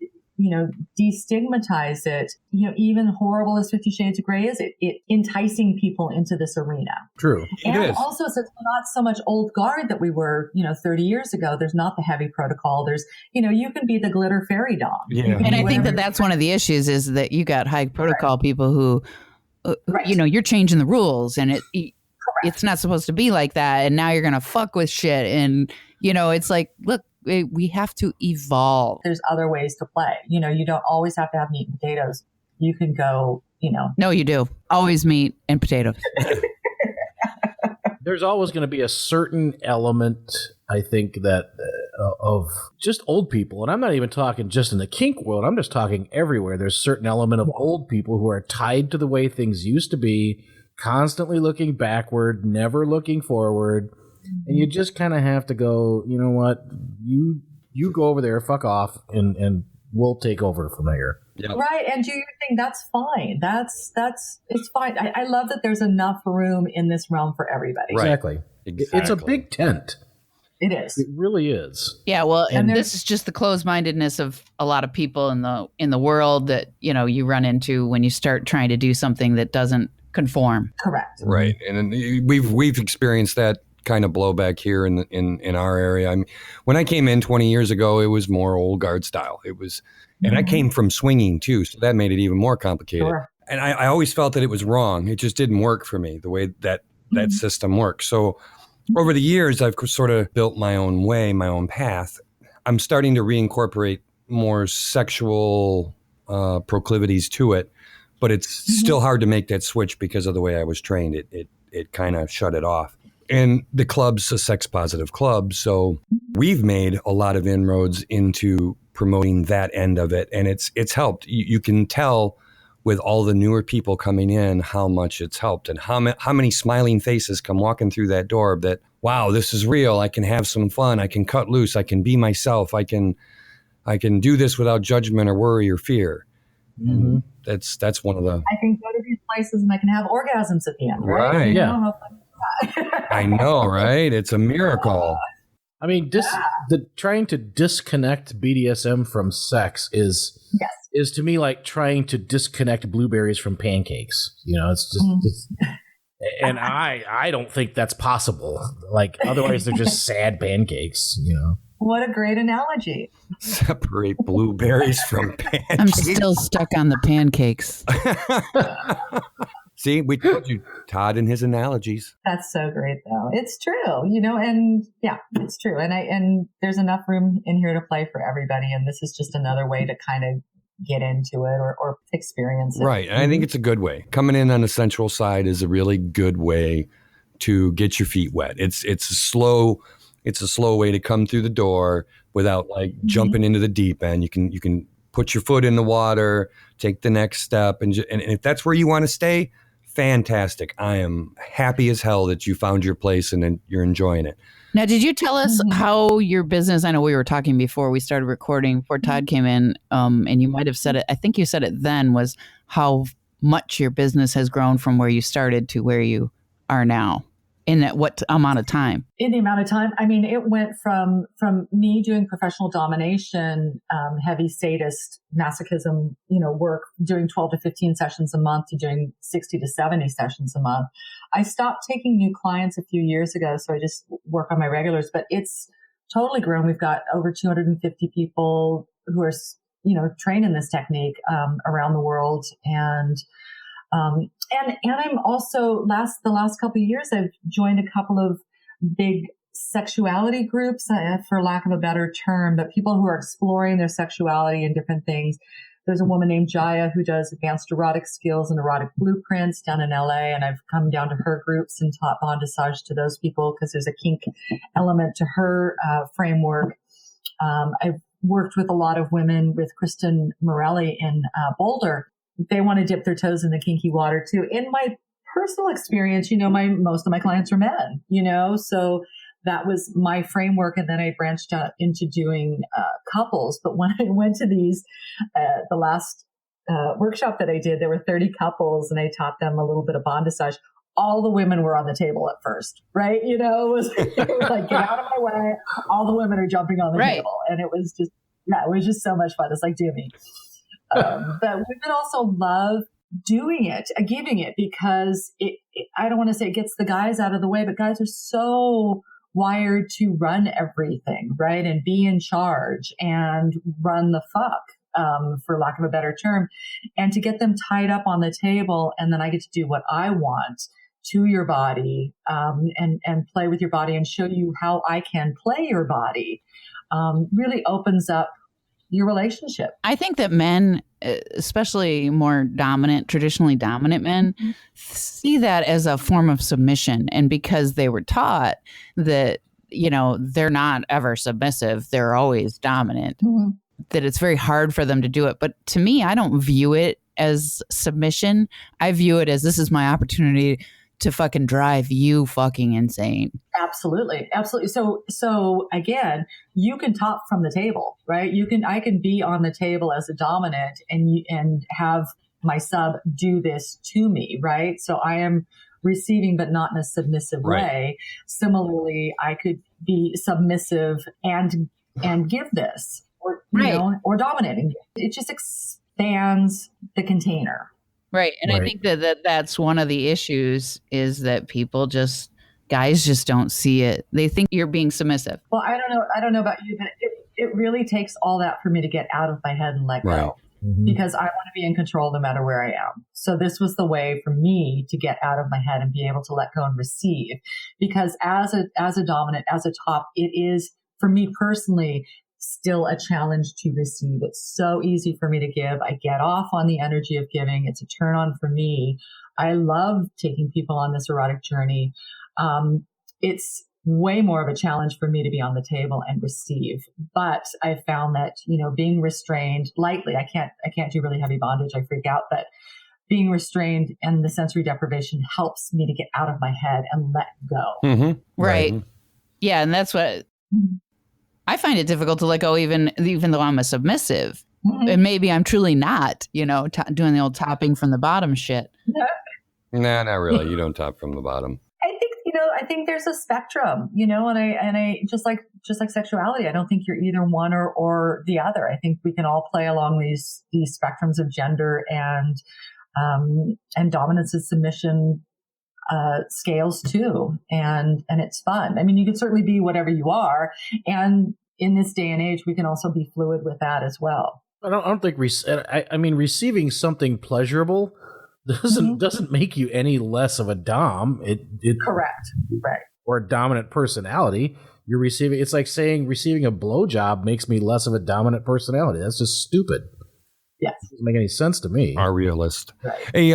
C: destigmatize it, even horrible as 50 Shades of Grey is, it enticing people into this arena.
B: True.
C: And also, since we're not so much old guard that we were, 30 years ago, there's not the heavy protocol. There's, you can be the glitter fairy dom.
D: Yeah. And I think that's one of the issues is that you got high protocol people who, you're changing the rules, and it's not supposed to be like that. And now you're going to fuck with shit. And, it's like, look, we have to evolve.
C: There's other ways to play. You don't always have to have meat and potatoes. You can go,
D: No, you do. Always meat and potatoes.
B: There's always going to be a certain element, I think, that of just old people. And I'm not even talking just in the kink world. I'm just talking everywhere. There's a certain element of old people who are tied to the way things used to be, constantly looking backward, never looking forward. And you just kind of have to go, you know what, you go over there, fuck off, and we'll take over from here.
C: Yep. Right, and do your thing. That's fine. It's fine. I love that there's enough room in this realm for everybody.
B: Right. Exactly. It's a big tent.
C: It is.
B: It really is.
D: Yeah, well, and this is just the closed-mindedness of a lot of people in the world that, you run into when you start trying to do something that doesn't conform.
C: Correct.
E: Right, and we've experienced that kind of blowback here in our area. I mean, when I came in 20 years ago, it was more old guard style. It was, and I came from swinging too, so that made it even more complicated. Sure. And I always felt that it was wrong. It just didn't work for me, the way that system works. So over the years, I've sort of built my own way, my own path. I'm starting to reincorporate more sexual proclivities to it, but it's still hard to make that switch because of the way I was trained. It kind of shut it off. And the club's a sex-positive club, so we've made a lot of inroads into promoting that end of it, and it's helped. You can tell with all the newer people coming in how much it's helped, and how many smiling faces come walking through that door that, wow, this is real. I can have some fun. I can cut loose. I can be myself. I can do this without judgment or worry or fear. Mm-hmm. That's one of the.
C: I can go to these places and I can have orgasms at the end, right?
E: Right.
B: Yeah.
E: I know, right? It's a miracle.
B: I mean, trying to disconnect BDSM from sex is to me like trying to disconnect blueberries from pancakes. It's just, and I don't think that's possible. Like, otherwise they're just sad pancakes.
C: What a great analogy.
E: Separate blueberries from pancakes.
D: I'm still stuck on the pancakes.
E: See, we told you, Todd and his analogies.
C: That's so great, though. It's true, and yeah, it's true. And there's enough room in here to play for everybody. And this is just another way to kind of get into it or experience it.
E: Right. And I think it's a good way. Coming in on the sensual side is a really good way to get your feet wet. It's a slow way to come through the door without like jumping into the deep end. You can put your foot in the water, take the next step, and if that's where you want to stay, fantastic. I am happy as hell that you found your place and you're enjoying it.
D: Now, did you tell us how your business, I know we were talking before we started recording, before Todd came in, and you might have said it, I think you said it then, was how much your business has grown from where you started to where you are now. In that what amount of time?
C: In the amount of time, I mean, it went from me doing professional domination, heavy sadist masochism, work, doing 12 to 15 sessions a month to doing 60 to 70 sessions a month. I stopped taking new clients a few years ago, so I just work on my regulars. But it's totally grown. We've got over 250 people who are, trained in this technique around the world, and I'm also the last couple of years, I've joined a couple of big sexuality groups, for lack of a better term, but people who are exploring their sexuality and different things. There's a woman named Jaya who does advanced erotic skills and erotic blueprints down in LA. And I've come down to her groups and taught Bondassage to those people because there's a kink element to her framework. I've worked with a lot of women with Kristen Morelli in Boulder. They want to dip their toes in the kinky water too. In my personal experience, most of my clients are men, so that was my framework. And then I branched out into doing couples. But when I went to these, the last workshop that I did, there were 30 couples and I taught them a little bit of Bondassage. All the women were on the table at first, right? It was like, get out of my way. All the women are jumping on the table. And it was just so much fun. It's like, do me. But women also love doing it, giving it, because I don't want to say it gets the guys out of the way, but guys are so wired to run everything, right? And be in charge and run the fuck, for lack of a better term, and to get them tied up on the table. And then I get to do what I want to your body, and play with your body and show you how I can play your body, really opens up your relationship.
D: I think that men, especially more traditionally dominant men, see that as a form of submission. And because they were taught that, they're not ever submissive, they're always dominant, that it's very hard for them to do it. But to me, I don't view it as submission. I view it as, this is my opportunity to fucking drive you fucking insane.
C: Absolutely. Absolutely. So again, you can top from the table, right? I can be on the table as a dominant and have my sub do this to me, right? So I am receiving, but not in a submissive way. Similarly, I could be submissive and give this, or, or dominating. It just expands the container.
D: Right. And I think that's one of the issues, is that guys just don't see it. They think you're being submissive.
C: Well, I don't know about you, but it really takes all that for me to get out of my head and let go, because I want to be in control no matter where I am. So this was the way for me to get out of my head and be able to let go and receive, because as a dominant, as a top, it is, for me personally, still a challenge to receive. It's so easy for me to give. I get off on the energy of giving. It's a turn on for me. I love taking people on this erotic journey. It's way more of a challenge for me to be on the table and receive. But I found that, being restrained lightly, I can't do really heavy bondage. I freak out, but being restrained and the sensory deprivation helps me to get out of my head and let go.
D: Right. Yeah. And that's what I find it difficult to let go, even though I'm a submissive, and maybe I'm truly not, doing the old topping from the bottom shit.
E: Nah, not really. You don't top from the bottom.
C: I think there's a spectrum, and I just like sexuality. I don't think you're either one or the other. I think we can all play along these spectrums of gender and dominance and submission scales too. And it's fun. I mean, you can certainly be whatever you are. And in this day and age, we can also be fluid with that as well.
B: I don't think, receiving something pleasurable doesn't make you any less of a dom. It
C: correct. Right.
B: Or a dominant personality. You're receiving, it's like saying receiving a blowjob makes me less of a dominant personality. That's just stupid.
C: Yes.
B: Doesn't make any sense to me.
E: Our realist.
C: Right.
E: Hey,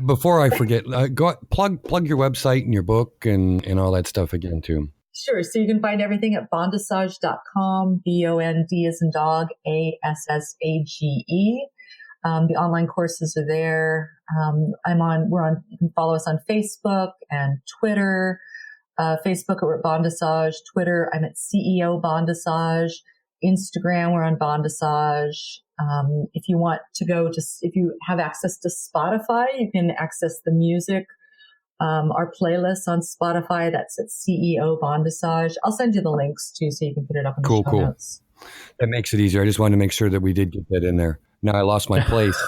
E: before I forget, plug your website and your book and all that stuff again too.
C: Sure. So you can find everything at bondassage.com, B-O-N-D as in dog, A-S-S-A-G-E. The online courses are there. You can follow us on Facebook and Twitter. Facebook, we're at Bondassage. Twitter, I'm at CEO Bondassage. Instagram, we're on Bondassage. If you want to if you have access to Spotify, you can access the music, our playlists on Spotify. That's at CEO Bondassage. I'll send you the links too, so you can put it up in the show notes.
E: That makes it easier. I just wanted to make sure that we did get that in there. Now I lost my place.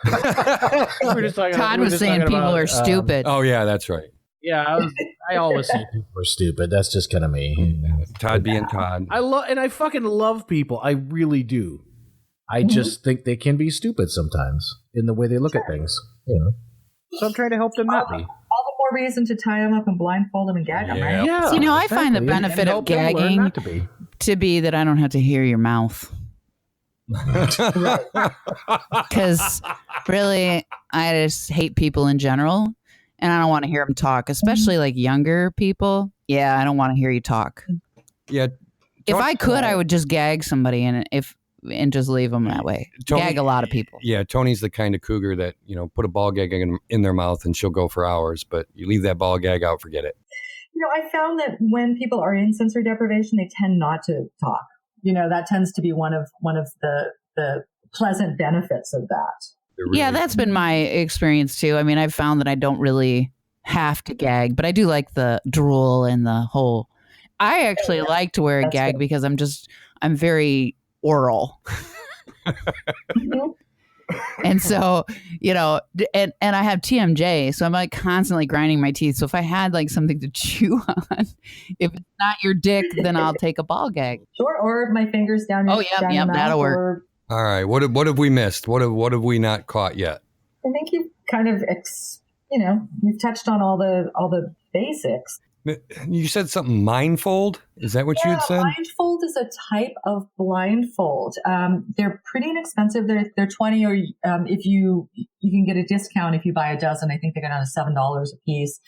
D: Todd was saying people are stupid.
E: Oh yeah, that's right.
B: Yeah, I always say people are stupid. That's just kind of me.
E: Todd being Todd.
B: I fucking love people. I really do. I just think they can be stupid sometimes in the way they look at things. You know, so I'm trying to help them not be.
C: All the more reason to tie them up and blindfold them and gag them, right?
B: Yeah.
D: So, I find the benefit of gagging to be that I don't have to hear your mouth. Because really, I just hate people in general. And I don't want to hear them talk, especially like younger people. Yeah, I don't want to hear you talk.
E: Yeah.
D: If I could, I would just gag somebody and just leave them that way. Gag a lot of people.
E: Yeah, Tony's the kind of cougar that, put a ball gag in their mouth and she'll go for hours. But you leave that ball gag out, forget it.
C: I found that when people are in sensory deprivation, they tend not to talk. That tends to be one of the pleasant benefits of that.
D: Yeah, that's been my experience too. I mean, I've found that I don't really have to gag, but I do like the drool and the whole. I actually like to wear a gag because I'm very oral. And so, and I have TMJ, so I'm like constantly grinding my teeth. So if I had like something to chew on, if it's not your dick, then I'll take a ball gag.
C: Sure, or my fingers down your down your mouth,
D: that'll work.
E: All right. What have we missed? What have we not caught yet?
C: I think you've kind of, you've touched on all the basics.
E: You said something mindfold. Is that what you had said?
C: Mindfold is a type of blindfold. They're pretty inexpensive. They're $20, or if you can get a discount if you buy a dozen. I think they go down to $7 a piece.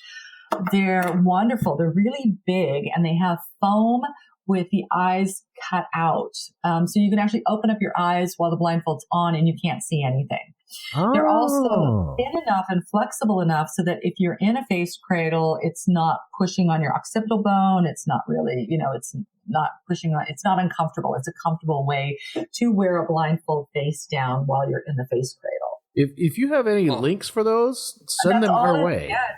C: They're wonderful. They're really big, and they have foam with the eyes cut out. So you can actually open up your eyes while the blindfold's on and you can't see anything. Oh. They're also thin enough and flexible enough so that if you're in a face cradle, it's not pushing on your occipital bone. It's not really, it's not pushing on, it's not uncomfortable. It's a comfortable way to wear a blindfold face down while you're in the face cradle.
B: If you have any links for those, send them our way.
C: Yeah,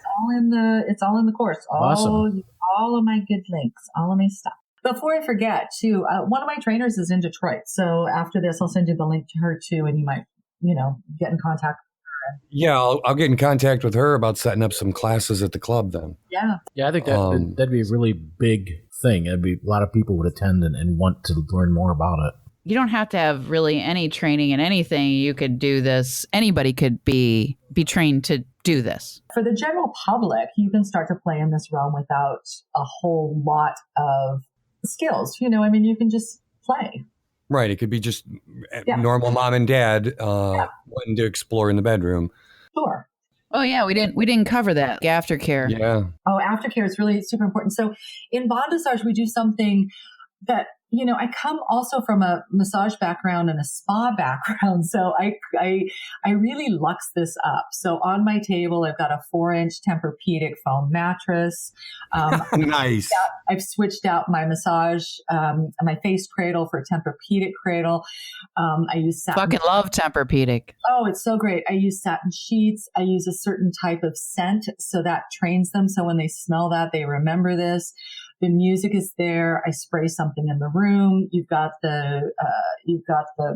C: it's all in the course.
B: Awesome.
C: All of my good links, all of my stuff. Before I forget, too, one of my trainers is in Detroit. So after this, I'll send you the link to her, too, and you might, get in contact with her.
E: Yeah, I'll get in contact with her about setting up some classes at the club then.
C: Yeah.
B: Yeah, I think that'd be a really big thing. A lot of people would attend and want to learn more about it.
D: You don't have to have really any training in anything. You could do this. Anybody could be trained to do this.
C: For the general public, you can start to play in this realm without a whole lot of skills. You can just play.
E: Right. It could be just normal mom and dad wanting to explore in the bedroom.
C: Sure.
D: Oh yeah, we didn't cover that. Aftercare.
E: Yeah.
C: Oh, aftercare is really super important. So in Bondassage, we do something that, I come also from a massage background and a spa background. So I really luxe this up. So on my table, I've got a 4-inch Tempur-Pedic foam mattress.
E: Nice.
C: I've switched out my massage, my face cradle for a Tempur-Pedic cradle. I use satin.
D: Fucking love Tempur-Pedic.
C: Oh, it's so great. I use satin sheets. I use a certain type of scent. So that trains them. So when they smell that, they remember this. The music is there. I spray something in the room. You've got the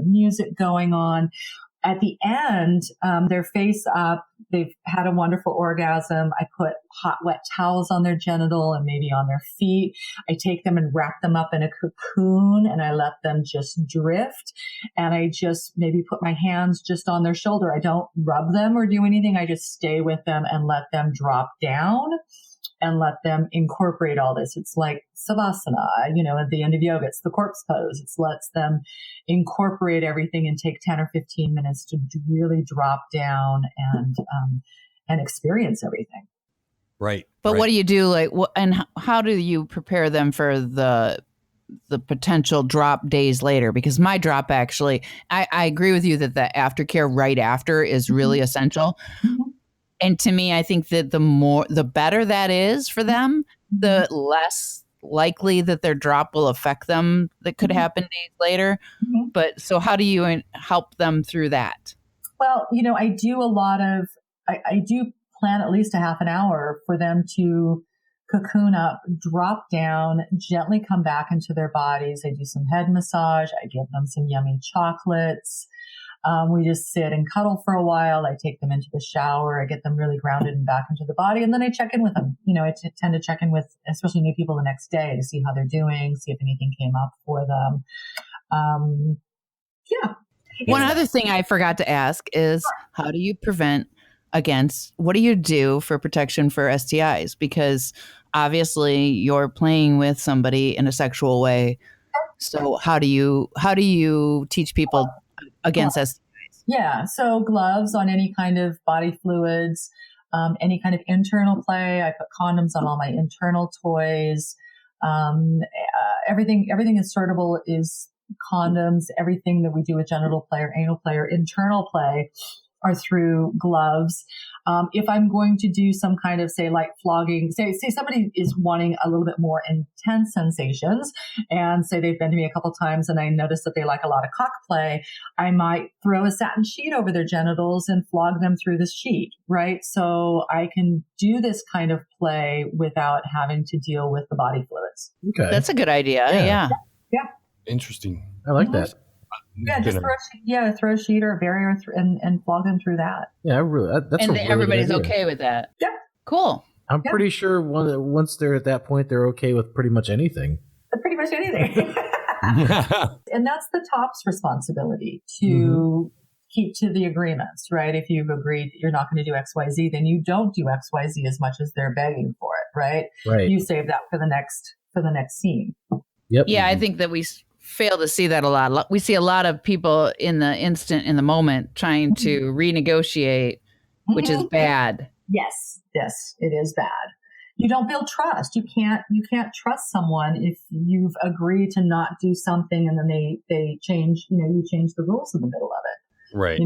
C: music going on. At the end, they're face up. They've had a wonderful orgasm. I put hot, wet towels on their genital and maybe on their feet. I take them and wrap them up in a cocoon and I let them just drift. And I just maybe put my hands just on their shoulder. I don't rub them or do anything. I just stay with them and let them drop down. and let them incorporate all this. It's like savasana, at the end of yoga, it's the corpse pose. It lets them incorporate everything and take 10 or 15 minutes to really drop down and experience everything.
E: Right.
D: But
E: right.
D: what do you do? And how do you prepare them for the potential drop days later? Because my drop, actually, I agree with you that the aftercare right after is really essential. Mm-hmm. And to me, I think that the better that is for them, the less likely that their drop will affect them that could happen days later. Mm-hmm. But so how do you help them through that?
C: Well, I do I do plan at least a half an hour for them to cocoon up, drop down, gently come back into their bodies. I do some head massage. I give them some yummy chocolates. We just sit and cuddle for a while. I take them into the shower. I get them really grounded and back into the body. And then I check in with them. I tend to check in with, especially new people the next day, to see how they're doing, see if anything came up for them. Yeah.
D: One other thing I forgot to ask is, how do you prevent what do you do for protection for STIs? Because obviously you're playing with somebody in a sexual way. So how do you teach people against STIs?
C: Yeah. So gloves on any kind of body fluids, any kind of internal play. I put condoms on all my internal toys. Everything insertable is condoms. Everything that we do with genital play or anal play or internal play are through gloves. If I'm going to do some kind of, say, like flogging, say somebody is wanting a little bit more intense sensations, and say they've been to me a couple times and I notice that they like a lot of cock play, I might throw a satin sheet over their genitals and flog them through the sheet, right? So I can do this kind of play without having to deal with the body fluids.
D: Okay. That's a good idea. Yeah.
E: Interesting.
B: I like that.
C: Yeah, just throw a sheet or a barrier and flog them through that.
B: Yeah,
D: everybody's okay with that.
C: Yeah,
D: cool.
B: I'm pretty sure once they're at that point, they're okay with pretty much anything.
C: Pretty much anything. And that's the top's responsibility to keep to the agreements, right? If you've agreed that you're not going to do XYZ, then you don't do XYZ as much as they're begging for it, right?
B: Right.
C: You save that for the next scene.
B: Yep.
D: Yeah, I think that we fail to see that a lot. We see a lot of people in the moment trying to renegotiate, which is bad.
C: Yes, it is bad. You don't build trust. You can't trust someone if you've agreed to not do something and then they change, you change the rules in the middle of it.
E: Right.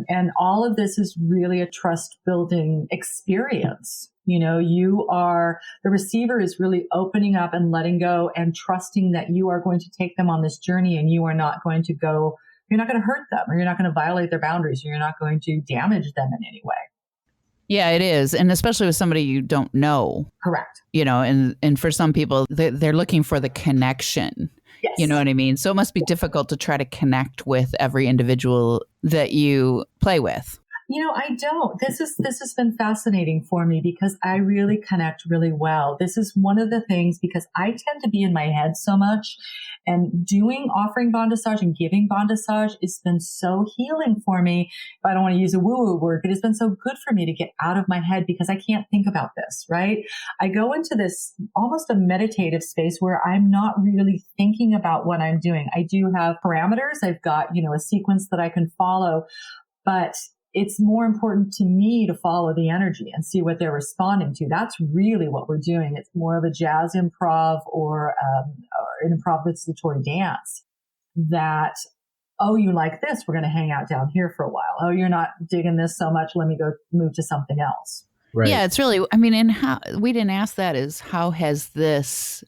C: And all of this is really a trust building experience. The receiver is really opening up and letting go and trusting that you are going to take them on this journey and you're not going to hurt them, or you're not going to violate their boundaries, or you're not going to damage them in any way.
D: Yeah, it is. And especially with somebody you don't know.
C: Correct.
D: And for some people, they're looking for the connection.
C: Yes.
D: You know what I mean? So it must be difficult to try to connect with every individual that you play with.
C: I don't. This has been fascinating for me because I really connect really well. This is one of the things, because I tend to be in my head so much, and offering Bondassage and giving Bondassage has been so healing for me. I don't want to use a woo-woo word, but it's been so good for me to get out of my head because I can't think about this, right? I go into this almost a meditative space where I'm not really thinking about what I'm doing. I do have parameters. I've got, a sequence that I can follow, but it's more important to me to follow the energy and see what they're responding to. That's really what we're doing. It's more of a jazz improv or an improvisatory dance that, oh, you like this? We're going to hang out down here for a while. Oh, you're not digging this so much. Let me go move to something else.
B: Right.
D: Yeah, it's really, and how we didn't ask that is, how has this,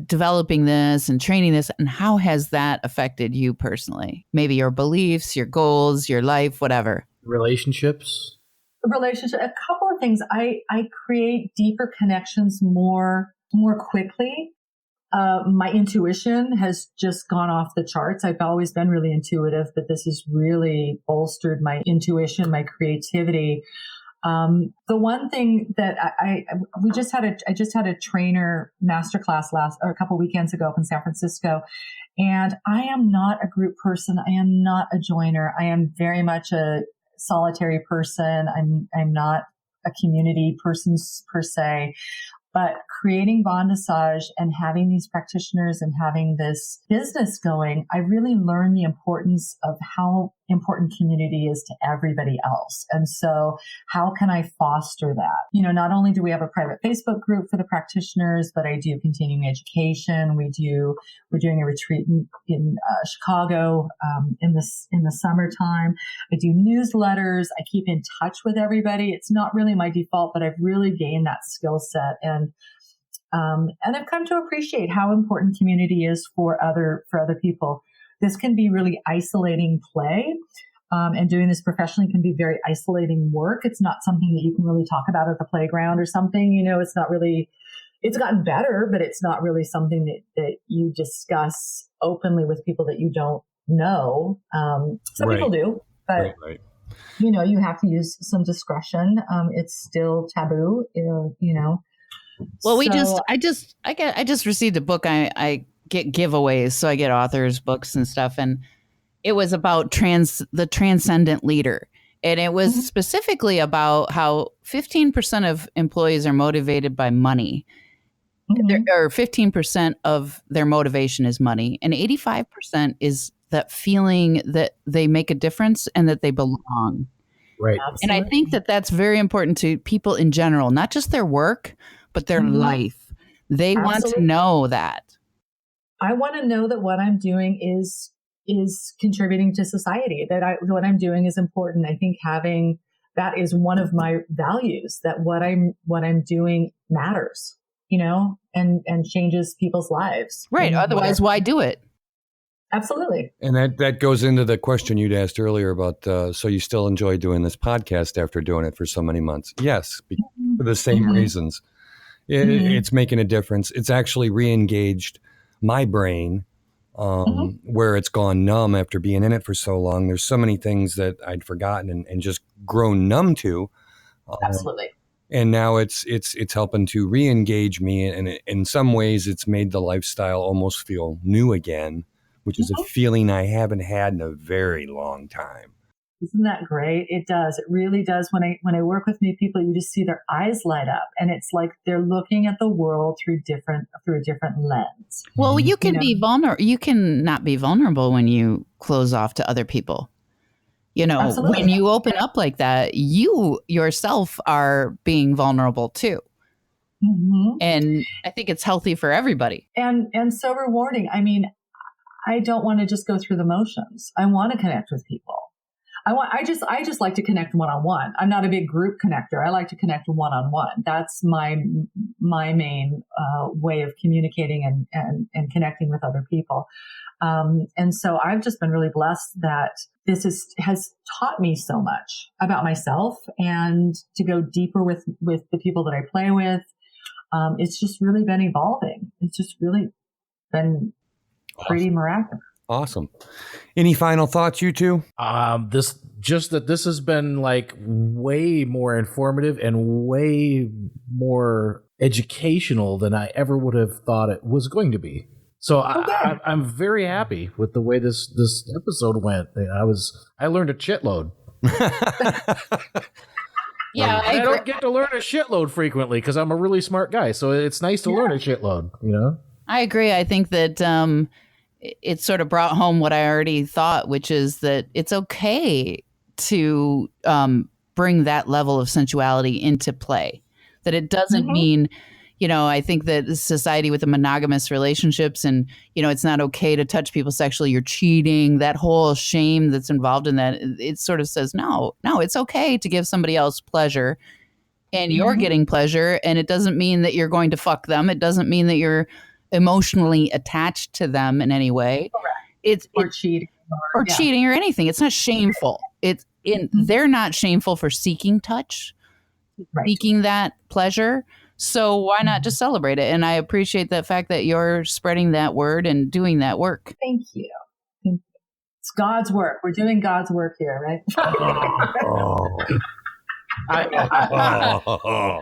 D: developing this and training this, and how has that affected you personally? Maybe your beliefs, your goals, your life, whatever.
B: Relationships.
C: A couple of things. I create deeper connections more quickly. My intuition has just gone off the charts. I've always been really intuitive, but this has really bolstered my intuition, my creativity. The one thing that I just had a trainer masterclass a couple weekends ago up in San Francisco, and I am not a group person. I am not a joiner. I am very much a solitary person. I'm not a community person per se, but creating Bondassage and having these practitioners and having this business going, I really learned the importance of how important community is to everybody else. And so how can I foster that? You know, not only do we have a private Facebook group for the practitioners, but I do continuing education. We're doing a retreat in Chicago in the summertime. I do newsletters. I keep in touch with everybody. It's not really my default, but I've really gained that skill set, and I've come to appreciate how important community is for other people. This can be really isolating play, and doing this professionally can be very isolating work. It's not something that you can really talk about at the playground or something. You know, it's not really. It's gotten better, but it's not really something that you discuss openly with people that you don't know. Some people do, but you know, you have to use some discretion. It's still taboo, you know.
D: Well, I just received a book. I get giveaways, so I get authors' books and stuff, and it was about the transcendent leader, and it was specifically about how 15% of employees are motivated by money, or 15% of their motivation is money, and 85% is that feeling that they make a difference and that they belong.
B: Right.
C: Absolutely.
D: And I think that that's very important to people in general, not just their work, but their life. They want to know that.
C: I want to know that what I'm doing is contributing to society, that what I'm doing is important. I think having that is one of my values, that what I'm doing matters, you know, and changes people's lives.
D: Right. Otherwise, why do it?
C: Absolutely.
E: And that goes into the question you'd asked earlier about, so you still enjoy doing this podcast after doing it for so many months? Yes, for the same reasons. It's making a difference. It's actually re-engaged my brain, where it's gone numb after being in it for so long. There's so many things that I'd forgotten and just grown numb to.
C: Absolutely.
E: And now it's helping to re-engage me. And in some ways, it's made the lifestyle almost feel new again, which is a feeling I haven't had in a very long time.
C: Isn't that great? It does. It really does. When I work with new people, you just see their eyes light up, and it's like they're looking at the world through a different lens.
D: Well, you can be vulnerable. You can not be vulnerable when you close off to other people. You know,
C: Absolutely.
D: When you open up like that, you yourself are being vulnerable too. And I think it's healthy for everybody.
C: And so rewarding. I mean, I don't want to just go through the motions. I want to connect with people. I just like to connect one-on-one. I'm not a big group connector. I like to connect one-on-one. That's my main way of communicating and connecting with other people. And so I've just been really blessed that this has taught me so much about myself, and to go deeper with the people that I play with. It's just really been evolving. It's just really been pretty miraculous.
E: Awesome. Any final thoughts, you two?
B: This has been like way more informative and way more educational than I ever would have thought it was going to be. So I'm very happy with the way this episode went. I learned a shitload.
D: Yeah,
B: I don't get to learn a shitload frequently because I'm a really smart guy. So it's nice to learn a shitload, you know?
D: I agree. I think that it sort of brought home what I already thought, which is that it's okay to bring that level of sensuality into play. That it doesn't mean, you know, I think that the society with the monogamous relationships and, you know, it's not okay to touch people sexually, you're cheating, that whole shame that's involved in that, it sort of says, no, it's okay to give somebody else pleasure and you're getting pleasure. And it doesn't mean that you're going to fuck them. It doesn't mean that you're emotionally attached to them in any way.
C: Or cheating.
D: Or cheating or anything. It's not shameful. They're not shameful for seeking touch, seeking that pleasure. So why not just celebrate it? And I appreciate the fact that you're spreading that word and doing that work.
C: Thank you. It's God's work. We're doing God's work here, right?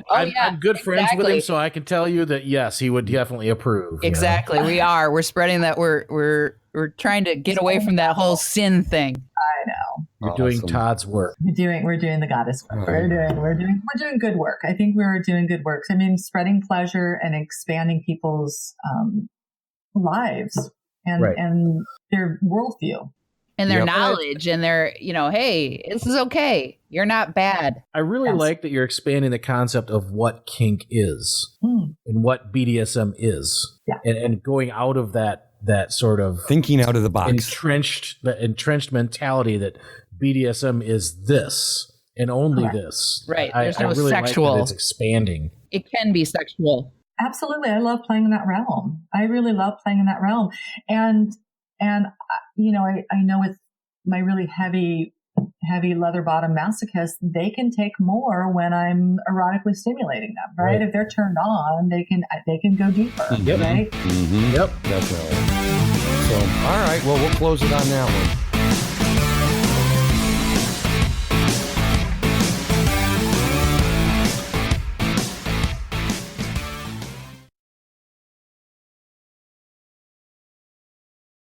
B: I'm good friends with him, so I can tell you that yes, he would definitely approve.
D: Exactly, we are. We're spreading that. We're trying to get away from that whole sin thing.
C: I know.
B: You're doing Todd's work.
C: We're doing the goddess work. We're doing good work. I think we're doing good work. I mean, spreading pleasure and expanding people's lives and their worldview.
D: And their knowledge and their, hey, this is okay. You're not bad.
B: I really like that you're expanding the concept of what kink is and what BDSM is.
C: Yeah.
B: And going out of that sort of
E: thinking out of the box,
B: entrenched mentality that BDSM is this and only this.
D: Right.
B: There's no really sexual. Like that it's expanding.
D: It can be sexual.
C: Absolutely. I love playing in that realm. I really love playing in that realm. And I know with my really heavy leather bottom masochists, they can take more when I'm erotically stimulating them, right? If they're turned on, they can go deeper,
B: yep.
C: right?
E: Mm-hmm.
B: Yep.
E: Definitely. So, all right. Well, we'll close it on that one.